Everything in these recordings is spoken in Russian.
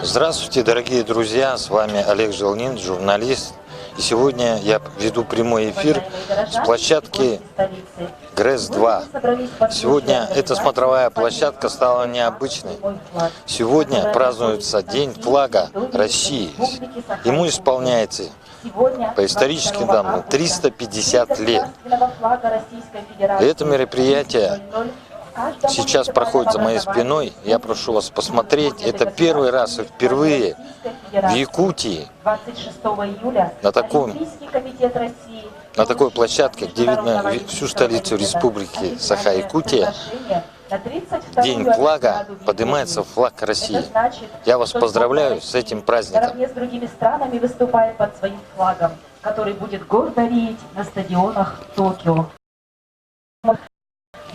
Здравствуйте, дорогие друзья, с вами Олег Желнин, журналист. И сегодня я веду прямой эфир с площадки ГРЭС-2. Сегодня эта смотровая площадка стала необычной. Сегодня празднуется День флага России. Ему исполняется, по историческим данным, 350 лет. И это мероприятие сейчас проходит за моей спиной. Я прошу вас посмотреть. Это первый раз и впервые в Якутии на такой площадке, где видно всю столицу республики Саха-Якутия, День флага, поднимается флаг России. Я вас поздравляю с этим праздником. Наравне с другими странами выступает под своим флагом, который будет гордо реять на стадионах Токио.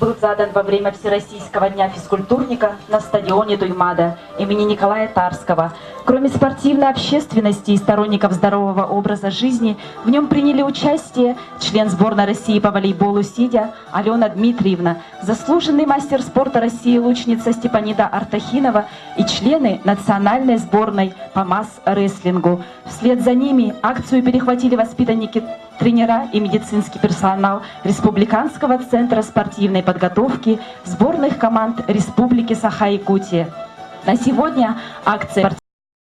Был задан во время Всероссийского дня физкультурника на стадионе Дуймада имени Николая Тарского. Кроме спортивной общественности и сторонников здорового образа жизни, в нем приняли участие член сборной России по волейболу сидя Алена Дмитриевна, заслуженный мастер спорта России лучница Степанида Артахинова и члены национальной сборной по масс-рестлингу. Вслед за ними акцию перехватили воспитанники, тренера и медицинский персонал Республиканского центра спортивной подготовки сборных команд Республики Саха-Якутия. На сегодня акция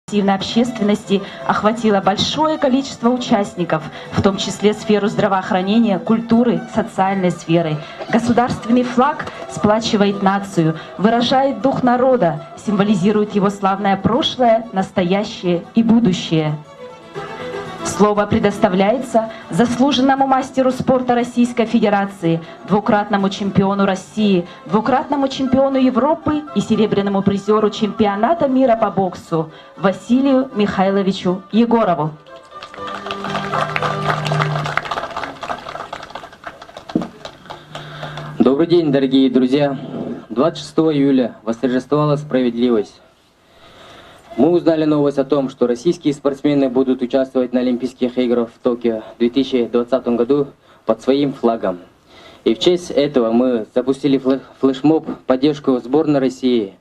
спортивной общественности охватила большое количество участников, в том числе сферу здравоохранения, культуры, социальной сферы. Государственный флаг сплачивает нацию, выражает дух народа, символизирует его славное прошлое, настоящее и будущее. Слово предоставляется заслуженному мастеру спорта Российской Федерации, двукратному чемпиону России, двукратному чемпиону Европы и серебряному призеру чемпионата мира по боксу Василию Михайловичу Егорову. Добрый день, дорогие друзья! 26 июля восторжествовала справедливость. Мы узнали новость о том, что российские спортсмены будут участвовать на Олимпийских играх в Токио в 2020 году под своим флагом. И в честь этого мы запустили флешмоб в поддержку сборной России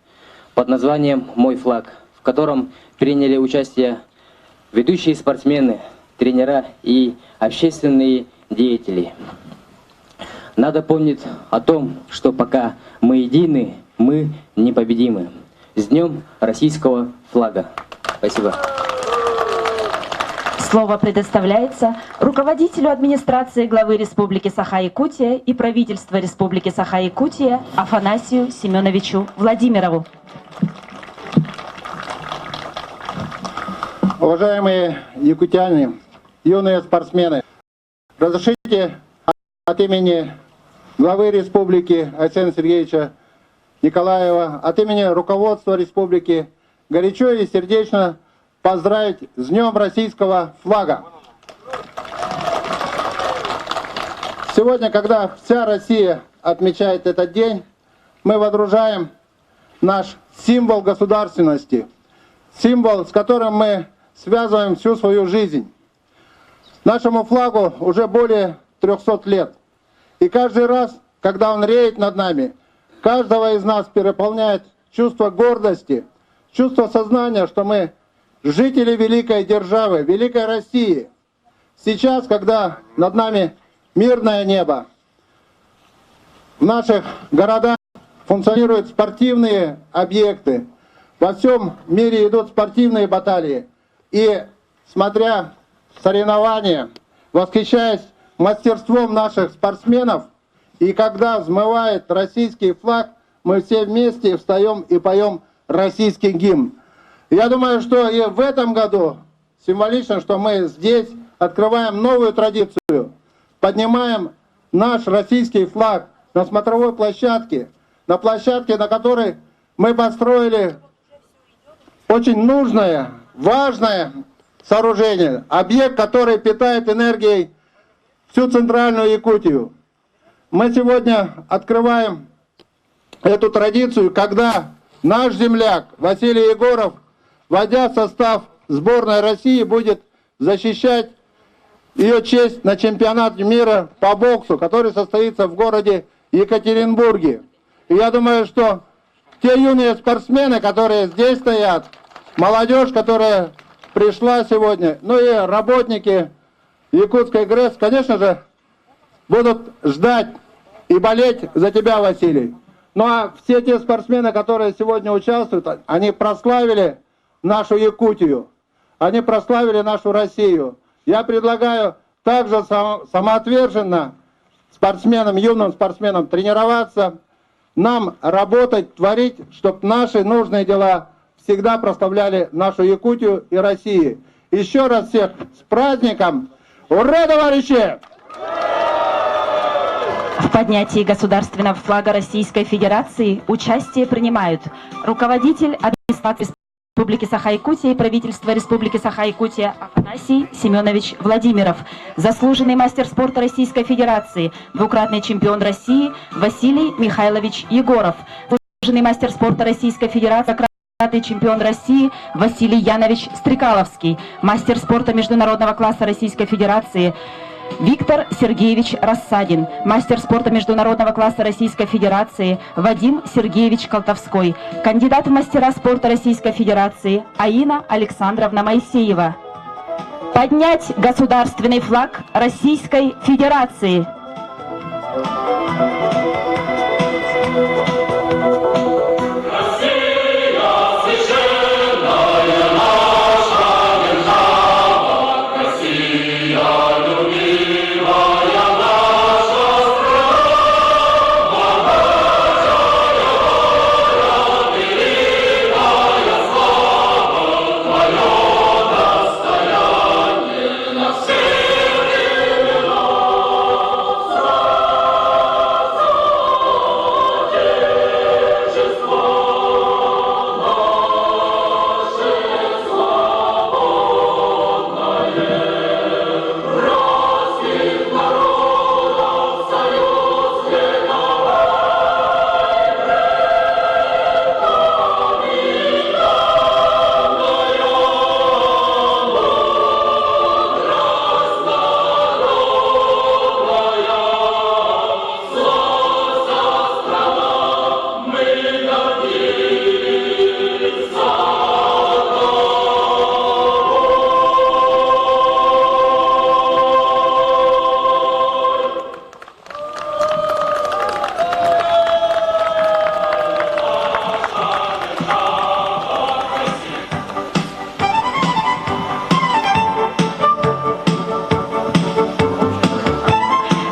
под названием «Мой флаг», в котором приняли участие ведущие спортсмены, тренера и общественные деятели. Надо помнить о том, что пока мы едины, мы непобедимы. С Днем российского флага. Спасибо. Слово предоставляется руководителю администрации главы Республики Саха-Якутия и правительства Республики Саха-Якутия Афанасию Семеновичу Владимирову. Уважаемые якутяне, юные спортсмены, разрешите от имени главы Республики Арсения Сергеевича Николаева, от имени руководства республики горячо и сердечно поздравить с Днем российского флага. Сегодня, когда вся Россия отмечает этот день, мы водружаем наш символ государственности, символ, с которым мы связываем всю свою жизнь. Нашему флагу уже более 300 лет. И каждый раз, когда он реет над нами, каждого из нас переполняет чувство гордости, чувство сознания, что мы жители великой державы, великой России. Сейчас, когда над нами мирное небо, в наших городах функционируют спортивные объекты, во всем мире идут спортивные баталии. И, смотря соревнования, восхищаясь мастерством наших спортсменов, и когда взмывает российский флаг, мы все вместе встаем и поем российский гимн. Я думаю, что и в этом году символично, что мы здесь открываем новую традицию, поднимаем наш российский флаг на смотровой площадке, на площадке, на которой мы построили очень нужное, важное сооружение, объект, который питает энергией всю центральную Якутию. Мы сегодня открываем эту традицию, когда наш земляк Василий Егоров, войдя в состав сборной России, будет защищать ее честь на чемпионате мира по боксу, который состоится в городе Екатеринбурге. И я думаю, что те юные спортсмены, которые здесь стоят, молодежь, которая пришла сегодня, ну и работники Якутской ГРЭС, конечно же, будут ждать и болеть за тебя, Василий. Ну а все те спортсмены, которые сегодня участвуют, они прославили нашу Якутию, они прославили нашу Россию. Я предлагаю также самоотверженно спортсменам, юным спортсменам тренироваться, нам работать, творить, чтобы наши нужные дела всегда прославляли нашу Якутию и Россию. Еще раз всех с праздником! Ура, товарищи! В поднятии государственного флага Российской Федерации участие принимают руководитель администрации Республики Саха-Якутия и правительства Республики Саха-Якутия Афанасий Семенович Владимиров, заслуженный мастер спорта Российской Федерации, двукратный чемпион России Василий Михайлович Егоров, заслуженный мастер спорта Российской Федерации, двукратный чемпион России Василий Янович Стрекаловский, мастер спорта международного класса Российской Федерации Виктор Сергеевич Рассадин, мастер спорта международного класса Российской Федерации Вадим Сергеевич Колтовской, кандидат в мастера спорта Российской Федерации Аина Александровна Моисеева. Поднять государственный флаг Российской Федерации.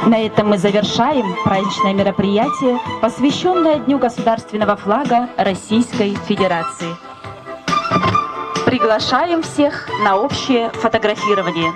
На этом мы завершаем праздничное мероприятие, посвященное Дню государственного флага Российской Федерации. Приглашаем всех на общее фотографирование.